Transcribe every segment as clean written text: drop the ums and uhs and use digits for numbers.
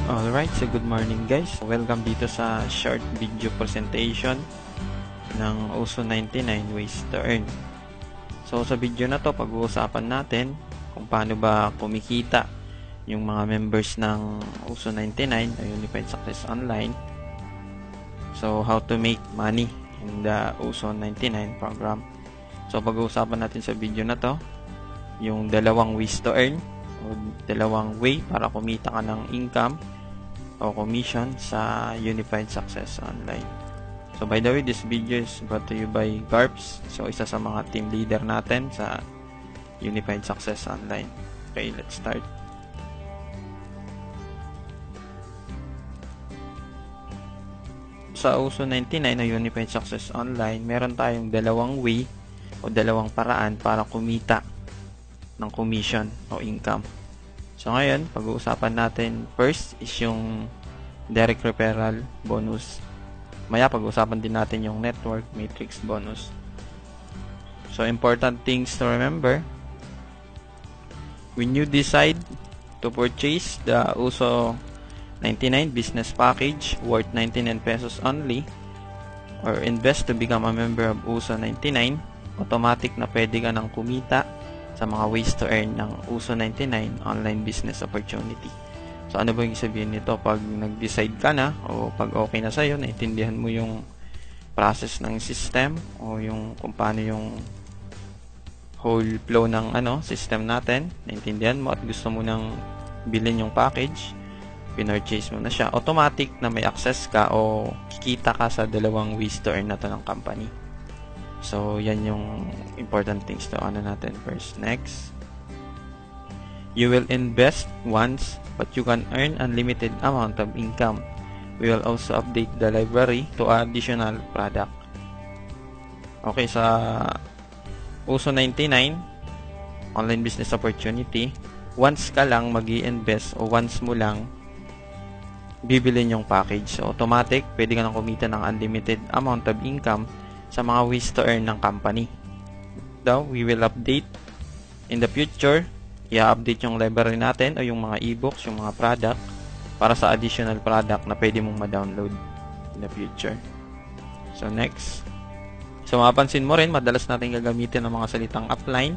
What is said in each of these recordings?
Alright, so good morning guys. Welcome dito sa short video presentation ng OSO 99 Ways to Earn. So sa video na to, pag-uusapan natin kung paano ba kumikita yung mga members ng OSO 99 o Unified Success Online. So how to make money in the OSO 99 program. So pag-uusapan natin sa video na to yung dalawang ways to earn o dalawang way para kumita ka ng income o commission sa Unified Success Online. So by the way, this video is brought to you by Garps. So isa sa mga team leader natin sa Unified Success Online. Okay, let's start. Sa OSO 99 na Unified Success Online, meron tayong dalawang way o dalawang paraan para kumita ng commission o income. So ngayon, pag-uusapan natin first is yung direct referral bonus. Maya pag-uusapan din natin yung network matrix bonus. So important things to remember when you decide to purchase the OSO 99 business package worth 99 pesos only or invest to become a member of OSO 99, automatic na pwede ka nang kumita sa mga ways to earn ng OSO 99 online business opportunity. So ano ba yung sabihin nito? Pag nag-decide ka na o pag okay na sa'yo, naintindihan mo yung process ng system o yung kung paano yung whole flow ng system natin, naintindihan mo at gusto mo nang bilhin yung package, pinurchase mo na siya, automatic na may access ka o kikita ka sa dalawang ways to earn na to ng company. So, yan yung important things to natin first. Next, you will invest once, but you can earn unlimited amount of income. We will also update the library to additional product. Okay, sa OSO 99 online business opportunity, once ka lang mag-i-invest o once mo lang bibilin yung package. So, automatic, pwede ka nang kumita ng unlimited amount of income sa mga ways to earn ng company. Though, we will update in the future, i-update yung library natin o yung mga e-books, yung mga product para sa additional product na pwede mong ma-download in the future. So, next. So, mapapansin mo rin, madalas natin gagamitin ng mga salitang upline,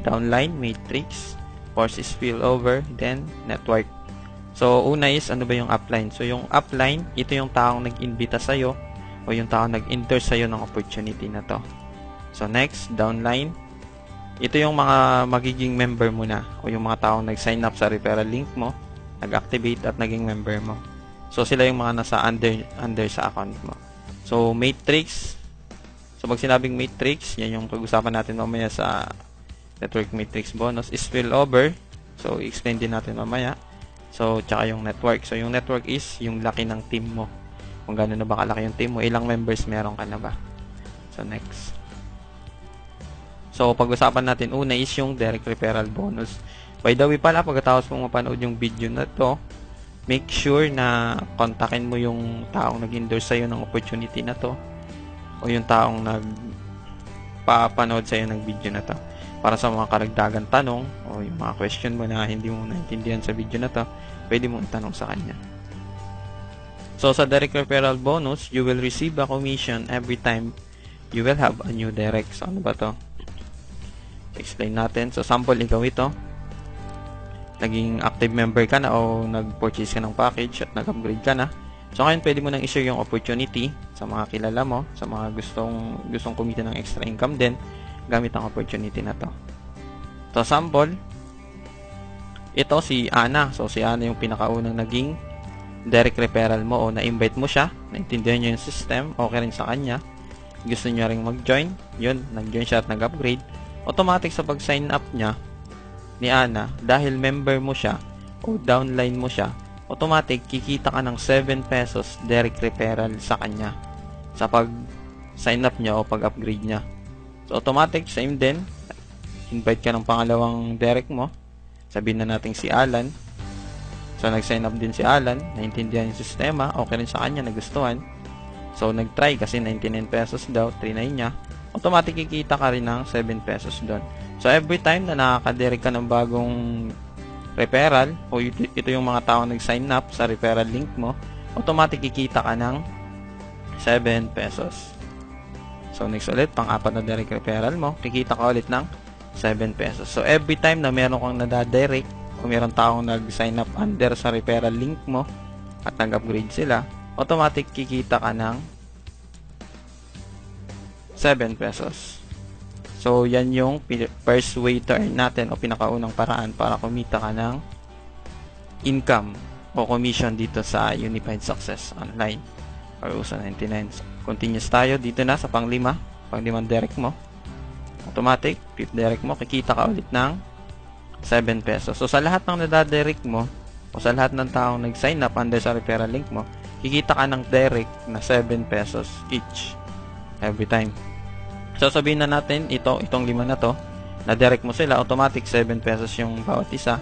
downline, matrix, force spillover, then network. So, una is, ano ba yung upline? So, yung upline, ito yung taong nag-invita sa'yo o yung tao nag-enter sa'yo ng opportunity na to. So next, downline. Ito yung mga magiging member mo na o yung mga taong nag-sign up sa referral link mo, nag-activate at naging member mo. So sila yung mga nasa under sa account mo. So matrix. So pag sinabing matrix, yan yung pag-usapan natin mamaya sa network matrix bonus. Spillover. So i-explain din natin mamaya. So tsaka yung network. So yung network is yung laki ng team mo. Kung gano'n na ba kalaki yung team mo, ilang members meron ka na ba. So, next. So, pag-usapan natin, una is yung direct referral bonus. By the way pala, pagkatapos mong mapanood yung video na to, make sure na kontakin mo yung taong nag-endorse sa'yo ng opportunity na to o yung taong nagpapanood sa'yo ng video na to. Para sa mga karagdagan tanong o yung mga question mo na hindi mo naintindihan sa video na to, pwede mo itanong sa kanya. So, sa direct referral bonus, you will receive a commission every time you will have a new direct. So, ano ba to? Explain natin. So, sample, ikaw ito. Naging active member ka na o nag-purchase ka ng package at nag-upgrade ka na. So, ngayon, pwede mo nang i-share yung opportunity sa mga kilala mo, sa mga gustong kumita ng extra income din, gamit ang opportunity na to. So, sample, ito si Ana. So, si Ana yung pinakaunang naging direct referral mo o na-invite mo siya, naintindihan niya yung system, okay rin sa kanya, gusto niya rin mag-join, yun, nag-join siya at nag-upgrade, automatic sa pag-sign up niya ni Ana, dahil member mo siya o downline mo siya, automatic kikita ka ng 7 pesos direct referral sa kanya sa pag-sign up niya o pag-upgrade niya. So automatic, same din, invite ka ng pangalawang direct mo, sabihin na natin si Alan. So, nag-sign up din si Alan, naintindihan yung sistema, okay rin sa kanya, nagustuhan. So, nag-try kasi 99 pesos daw, trinay niya. Automatic kikita ka rin ng 7 pesos doon. So, every time na nakakadirect ka ng bagong referral o ito yung mga tao nag-sign up sa referral link mo, automatic kikita ka ng 7 pesos. So next ulit, pang-apat na direct referral mo, kikita ka ulit ng 7 pesos. So every time na meron kang nadadirect o meron taong nag-sign up under sa referral link mo at nag-upgrade sila, automatic kikita ka ng 7 pesos. So yan yung first way to earn natin o pinakaunang paraan para kumita ka ng income o commission dito sa Unified Success Online or USA 99. Continuous tayo dito na sa pang-5 direct mo. Automatic, 5th direct mo, kikita ka ulit ng 7 pesos. So sa lahat ng nadadirect mo o sa lahat ng taong nag-sign up under sa referral link mo, kikita ka ng direct na 7 pesos each every time. So sabihin na natin itong 5 na to, na direct mo sila, automatic 7 pesos yung bawat isa.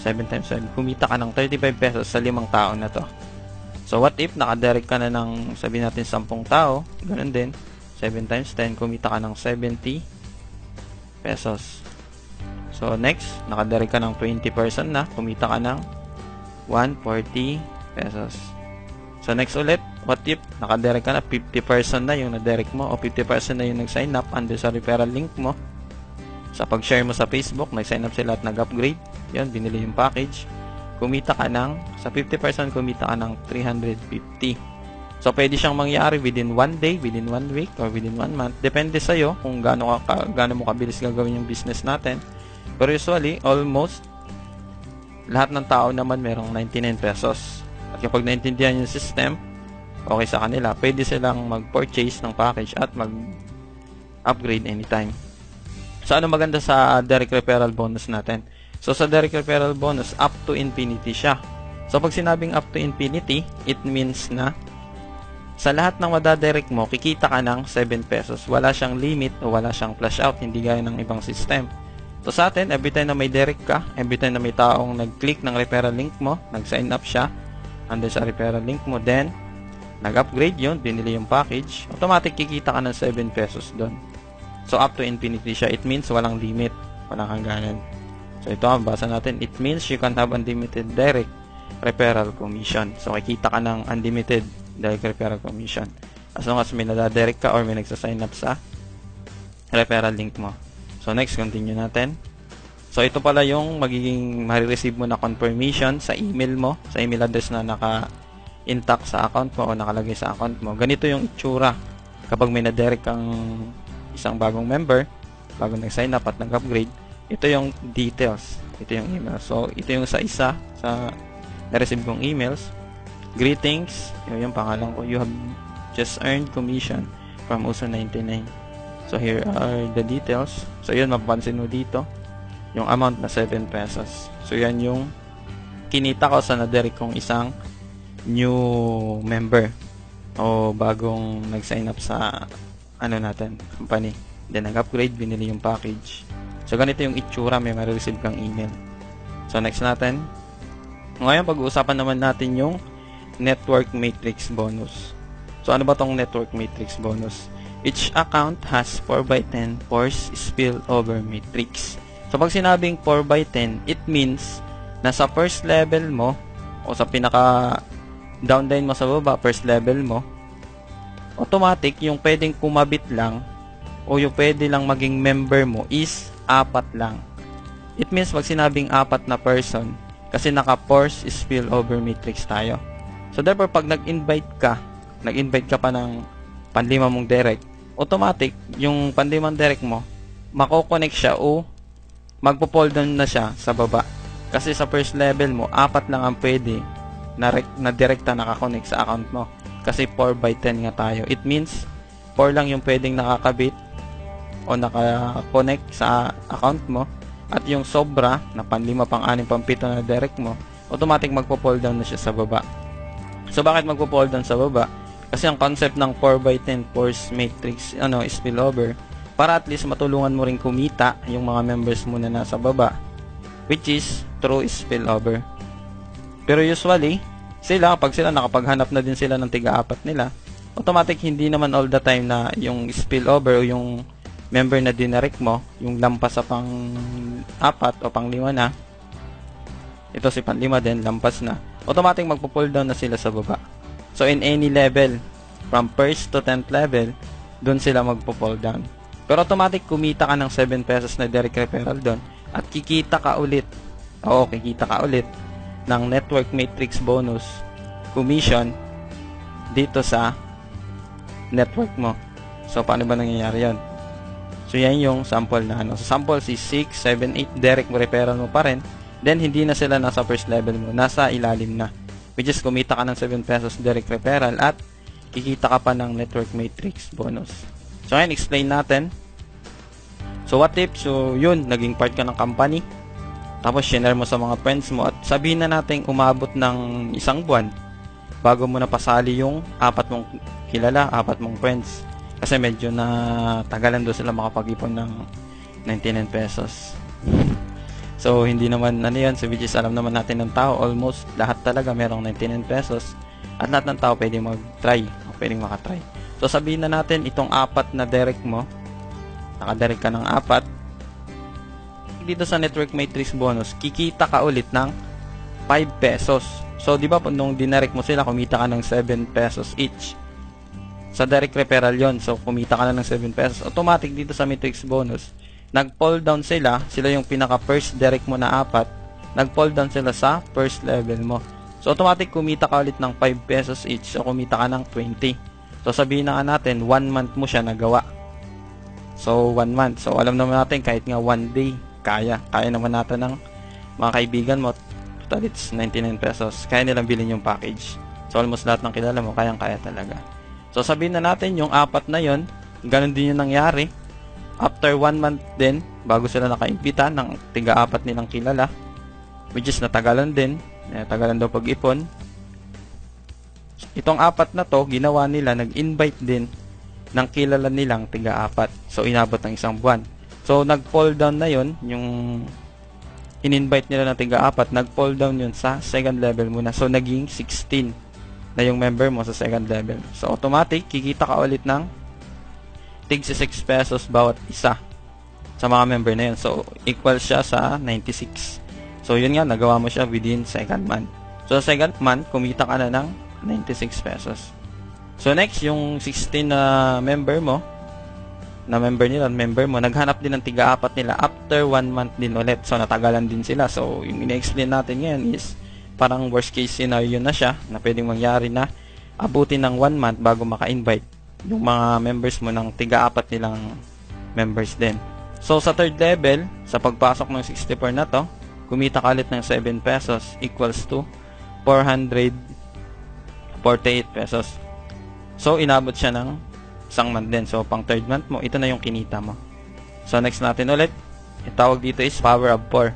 7 times 7, kumita ka ng 35 pesos sa 5 tao na to. So what if nakadirect ka na ng sabihin natin 10 tao, ganun din, 7 times 10, kumita ka ng 70 pesos. So next, nakadirect ka ng 20 person na, kumita ka ng 140 pesos. So next ulit, what if nakadirect ka na 50 person na yung nadirect mo o 50 person na yung nag-sign up under sa referral link mo. Sa pag-share mo sa Facebook, nag-sign up sila at nag-upgrade, yun, binili yung package, kumita ka ng, sa 50% kumita ka ng 350. So, pwede siyang mangyari within 1 day, within 1 week, or within 1 month. Depende sa'yo kung gaano mo kabilis gagawin yung business natin. Pero usually, almost, lahat ng tao naman merong 99 pesos. At kapag naintindihan yung system, okay sa kanila, pwede silang mag-purchase ng package at mag-upgrade anytime. So, ano maganda sa direct referral bonus natin? So, sa direct referral bonus, up to infinity siya. So, pag sinabing up to infinity, it means na sa lahat ng madadirect mo, kikita ka ng 7 pesos. Wala siyang limit o wala siyang flash out, hindi gaya ng ibang system. So, sa atin, every time na may direct ka, every time na may taong nag-click ng referral link mo, nag-sign up siya, under sa referral link mo, then, nag-upgrade yun, binili yung package, automatic kikita ka ng 7 pesos doon. So, up to infinity siya. It means walang limit, walang hangganan. So, ito ang basa natin. It means you can have unlimited direct referral commission. So, kikita ka ng unlimited direct referral commission. As long as may nadadirect ka or may nagsasign up sa referral link mo. So, next, continue natin. So, ito pala yung magiging marireceive mo na confirmation sa email mo, sa email address na naka-intact sa account mo o nakalagay sa account mo. Ganito yung itsura kapag may nadirect kang isang bagong member, bagong nag-sign up at nag-upgrade. Ito yung details. Ito yung email. So, ito yung sa na-receive kong emails. Greetings. Yung pangalan ko. You have just earned commission from USA 99. So, here are the details. So, yun, mapapansin mo dito. Yung amount na 7 pesos. So, yan yung kinita ko sa nadirect kong isang new member o bagong nag-sign up sa company. Then, nag-upgrade, binili yung package. So, ganito yung itsura, may ma-receive kang email. So, next natin. Ngayon, pag-uusapan naman natin yung network matrix bonus. So, ano ba tong network matrix bonus? Each account has 4x10 force spillover matrix. So, pag sinabing 4x10, it means na sa first level mo o sa pinaka downline mo sa baba, first level mo, automatic, yung pwedeng kumabit lang o yung pwede lang maging member mo is 4 lang. It means pag sinabing 4 na person, kasi naka-force spillover matrix tayo. So therefore, pag nag-invite ka pa ng panlima mong direct, automatic, yung panlimang direct mo, mako-connect siya o magpo-fall down na siya sa baba. Kasi sa first level mo, 4 lang ang pwede na direkta nakakonect sa account mo. Kasi 4x10 nga tayo. It means, 4 lang yung pwedeng nakakabit o naka-connect sa account mo, at yung sobra na panlima, pang-6, pang-7 na direct mo, automatic magpo-fall down na siya sa baba. So bakit magpo-fall down sa baba? Kasi ang concept ng 4x10 force matrix spillover, para at least matulungan mo rin kumita yung mga members mo na nasa baba, which is through spillover. Pero usually, pag sila nakapaghanap na din sila ng tiga-4 nila, automatic hindi naman all the time na yung spillover o yung member na dinirect mo, yung lampas sa pang-4 o pang-5 na, ito si panlima din, lampas na, automatic magpo-pull down na sila sa baba. So in any level, from 1st to 10th level, dun sila magpo-pull down. Pero automatic kumita ka ng 7 pesos na direct referral doon at kikita ka ulit ng network matrix bonus commission dito sa network mo. So paano ba nangyayari yon? So yan yung sample na So sample si 6, 7, 8 direct referral mo pa rin. Then hindi na sila nasa first level mo, nasa ilalim na. Which is kumita ka ng 7 pesos direct referral at kikita ka pa ng network matrix bonus. So ngayon explain natin. So what if, so yun, naging part ka ng company, tapos share mo sa mga friends mo at sabihin na natin umabot ng 1 buwan bago mo napasali yung 4 mong kilala, 4 mong friends. Kasi medyo na tagalan doon sila makapag-ipon ng 99 pesos. So, hindi naman yan. So, which is alam naman natin ng tao, almost lahat talaga merong 99 pesos. At lahat ng tao pwede mag-try. O pwedeng makatry. So, sabihin na natin, itong 4 na direct mo, nakadirect ka ng 4, dito sa network matrix bonus, kikita ka ulit ng 5 pesos. So, di ba, nung dinirect mo sila, kumita ka ng 7 pesos each. Sa direct referral yon. So, kumita ka na ng 7 pesos. Automatic dito sa matrix bonus, nag-fall down sila yung pinaka first direct mo na 4, nag-fall down sila sa first level mo. So automatic kumita ka ulit ng 5 pesos each, so kumita ka ng 20. So sabihin na natin 1 month mo siya nagawa. So 1 month. So alam naman natin kahit nga 1 day, kaya naman natin ng mga kaibigan mo. Total it's 99 pesos. Kaya nilang bilhin yung package. So almost lahat ng kilala mo kaya talaga. So sabihin na natin yung 4 na yon, ganun din yung nangyari. After 1 month din, bago sila nakaimbita ng tiga-4 nilang kilala, which is natagalan din, natagalan daw pag-ipon. Itong 4 na to, ginawa nila, nag-invite din ng kilala nilang tiga-4. So, inabot ng 1 buwan. So, nag-fall down na yon, yung in-invite nila ng tiga-4, nag-fall down yun sa second level muna. So, naging 16 na yung member mo sa second level. So, automatic, kikita ka ulit ng tig 6 pesos bawat isa sa mga member na yun. So, equal siya sa 96. So, yun nga, nagawa mo siya within second month. So, second month, kumita ka na ng 96 pesos. So, next, yung 16 na member mo, naghanap din ng tiga-4 nila after 1 month din ulit. So, natagalan din sila. So, yung ina-explain natin ngayon is parang worst case scenario na siya na pwedeng mangyari na abutin ng 1 month bago maka-invite yung mga members mo ng tiga-4 nilang members din. So, sa third level, sa pagpasok ng 64 na to, kumita ka ulit ng 7 pesos equals to 448 pesos. So, inabot siya ng 1 month din. So, pang third month mo, ito na yung kinita mo. So, next natin ulit, itawag dito is power of 4.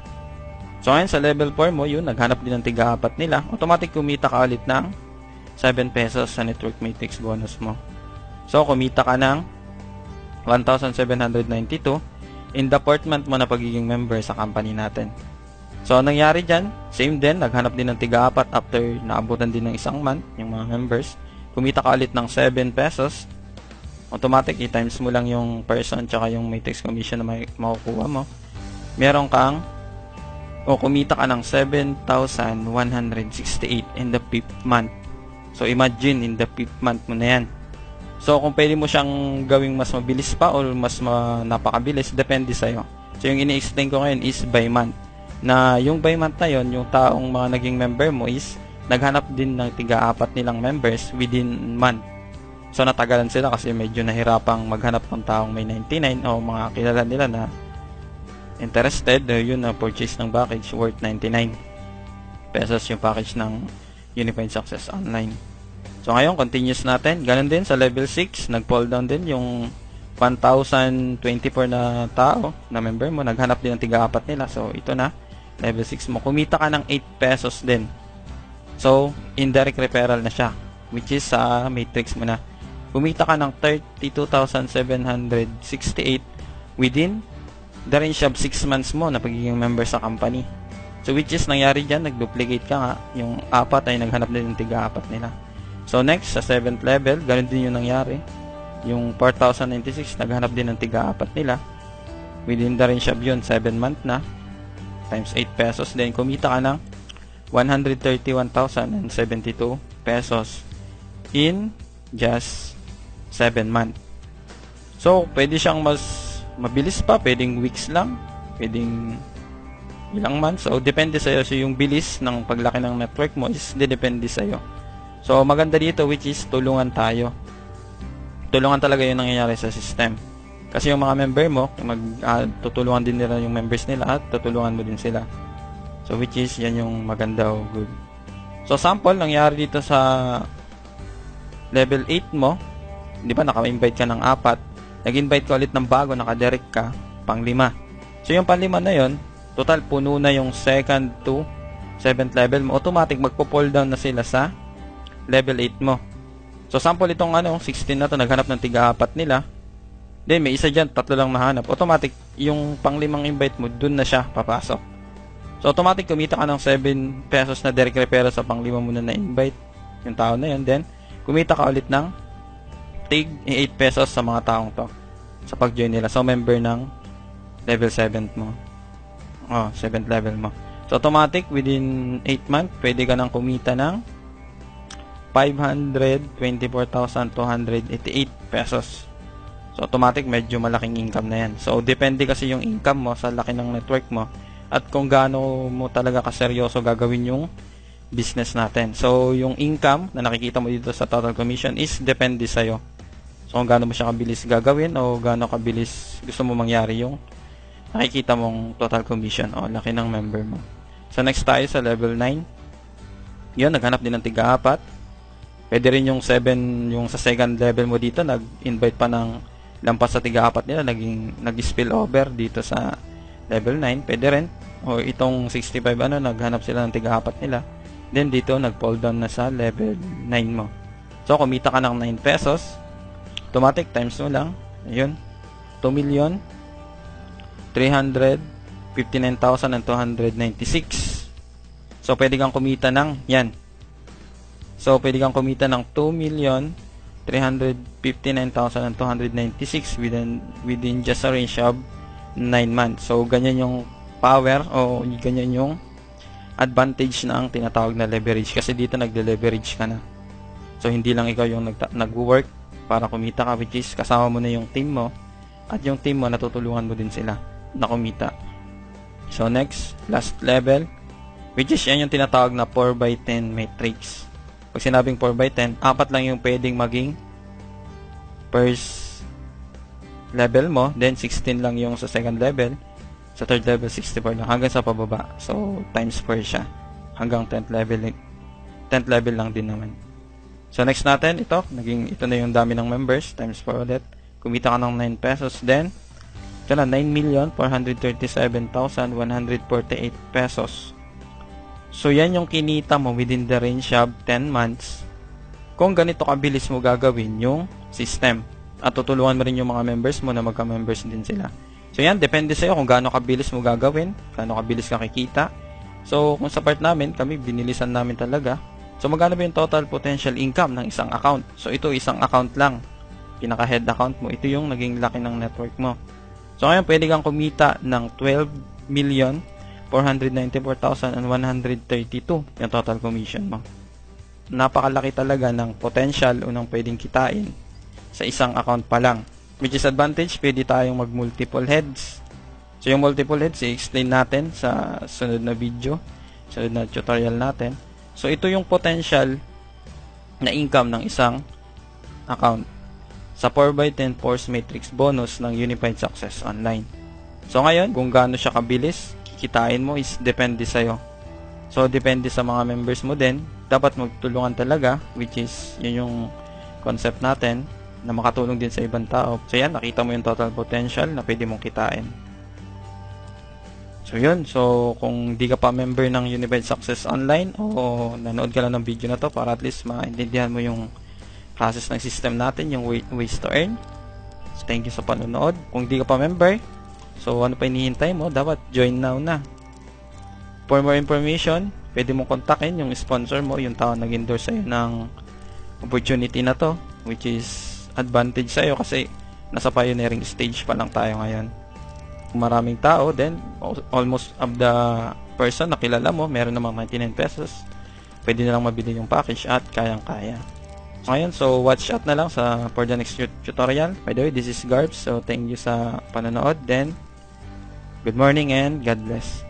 So, ngayon sa level 4 mo, yun, naghanap din ng tiga-4 nila. Automatic kumita ka ulit ng 7 pesos sa network matrix bonus mo. So, kumita ka ng 1,792 in the 4th month mo na pagiging member sa company natin. So, anong nangyari dyan? Same din, naghanap din ng tiga-4 after naabutan din ng 1 month, yung mga members. Kumita ka ulit ng 7 pesos. Automatic, i-times mo lang yung person tsaka yung matrix commission na makukuha mo. Meron kang, kumita ka ng 7,168 in the 5th month. So, imagine, in the 5th month mo na yan. So, kung pwede mo siyang gawing mas mabilis pa o mas napakabilis, depende sa'yo. So, yung ini-explain ko ngayon is by month. Na yung by month na yun, yung taong mga naging member mo is naghanap din ng tiga-4 nilang members within month. So, natagalan sila kasi medyo nahirapang maghanap ng taong may 99 o mga kilala nila na interested. Yun na purchase ng package worth 99 pesos yung package ng Unified Success Online. So, ngayon, continuous natin. Ganun din sa level 6, nag-fall down din yung 1,024 na tao na member mo. Naghanap din ng tiga-4 nila. So, ito na. Level 6 mo. Kumita ka ng 8 pesos din. So, indirect referral na siya. Which is sa matrix mo na. Kumita ka ng 32,768 within the range of 6 months mo na pagiging member sa company. So, which is nangyari dyan, nag-duplicate ka nga. Yung 4 ay naghanap din ng tiga-4 nila. So, next, sa 7th level, ganun din yung nangyari. Yung 4,096, naghanap din ng tiga-4 nila. Within the range of yun, 7 month na. Times 8 pesos. Then, kumita ka ng 131,072 pesos in just 7 months. So, pwede siyang mas mabilis pa, pwedeng weeks lang, pwedeng ilang months. So, depende sa'yo. So, yung bilis ng paglaki ng network mo is depende sa'yo. So, maganda dito which is tulungan tayo. Tulungan talaga yung nangyayari sa system. Kasi yung mga member mo, tutulungan din nila yung members nila at tutulungan mo din sila. So, which is, yan yung maganda o good. So, sample, nangyari dito sa level 8 mo, di ba, naka-invite ka ng 4, nag-invite ka ulit ng bago, naka-direct ka, pang 5. So, yung pang 5 na yon, total puno na yung 2nd to 7th level mo. Automatic, magpo-fall down na sila sa level 8 mo. So, sample itong 16 na to, naghanap ng tiga-4 nila. Then, may isa dyan, 3 lang nahanap. Automatic, yung pang 5 invite mo, dun na siya papasok. So, automatic, kumita ka ng 7 pesos na direct referral sa pang 5 mo na na-invite. Yung tao na yun. Then, kumita ka ulit ng tig 8 pesos sa mga taong to sa pag-join nila. So, member ng level 7 mo. 7th level mo. So, automatic, within 8 months, pwede ka nang kumita ng 524,288 pesos. So, automatic, medyo malaking income na yan. So, depende kasi yung income mo sa laki ng network mo at kung gaano mo talaga kaseryoso gagawin yung business natin. So, yung income na nakikita mo dito sa total commission is depende sa'yo. So, kung gaano mo siya kabilis gagawin o gaano kabilis gusto mo mangyari yung nakikita mong total commission o laki ng member mo. So, next tayo sa level 9. Yun, naghanap din ng tiga-4. Pwede rin yung 7, yung sa second level mo dito, nag-invite pa ng lampas sa tiga-4 nila, nag-spill over dito sa level 9. Pwede rin. O itong 65, naghanap sila ng tiga-4 nila. Then, dito, nag-fall down na sa level 9 mo. So, kumita ka ng 9 pesos. Automatic, times mo lang. Ayun. 2,359,296. So, pwede kang kumita ng, yan. So, pwede kang kumita ng 2,359,296 within just a range of 9 months. So, ganyan yung power o ganyan yung advantage na ang tinatawag na leverage. Kasi dito nagde-leverage ka na. So, hindi lang ikaw yung nag-work para kumita ka, which is kasama mo na yung team mo at yung team mo natutulungan mo din sila na kumita. So, next, last level, which is yan yung tinatawag na 4x10 matrix. Pag sinabing 4x10, 4 lang yung pwedeng maging first level mo, then 16 lang yung sa second level, sa third level 64 lang hanggang sa pababa. So times 4 siya hanggang 10th level lang din naman. So next natin, ito na yung dami ng members, times 4 ulit. Kumita ka ng 9 pesos, then ito na 9,437,148 pesos. So, yan yung kinita mo within the range of 10 months. Kung ganito kabilis mo gagawin yung system. At tutulungan mo rin yung mga members mo na magka-members din sila. So, yan, depende sa'yo kung gaano kabilis mo gagawin, gaano kabilis ka kikita. So, kung sa part namin, kami, binilisan namin talaga. So, magkano ba yung total potential income ng isang account? So, ito, isang account lang. Pinaka-head account mo. Ito yung naging laki ng network mo. So, ngayon, pwede kang kumita ng 12,494,132 yung total commission mo. Napakalaki talaga ng potential o ng pwedeng kitain sa isang account pa lang. Which is advantage, pwede tayong mag-multiple heads. So, yung multiple heads, i-explain natin sa sunod na video, sunod na tutorial natin. So, ito yung potential na income ng isang account sa 4x10 Force Matrix bonus ng Unified Success Online. So, ngayon, kung gaano siya kabilis, kikitain mo is depende sa'yo. So, depende sa mga members mo din. Dapat magtulungan talaga, which is, yun yung concept natin, na makatulong din sa ibang tao. So, yan, nakita mo yung total potential na pwede mong kitain. So, yun. So, kung di ka pa member ng Unified Success Online o nanood ka lang ng video na to para at least maintindihan mo yung process ng system natin, yung ways to earn. So, thank you sa panonood. Kung di ka pa member, so, ano pa hinihintay mo? Dapat join now na. For more information, pwede mong kontakin yung sponsor mo, yung tao nag-endorse sa'yo ng opportunity na to, which is advantage sa'yo kasi nasa pioneering stage pa lang tayo ngayon. maraming tao, then almost of the person na kilala mo, meron namang 99 pesos, pwede na lang mabili yung package at kayang-kaya. So, ngayon, so watch out na lang for the next tutorial. By the way, this is Garbs, so thank you sa panonood, then good morning and God bless.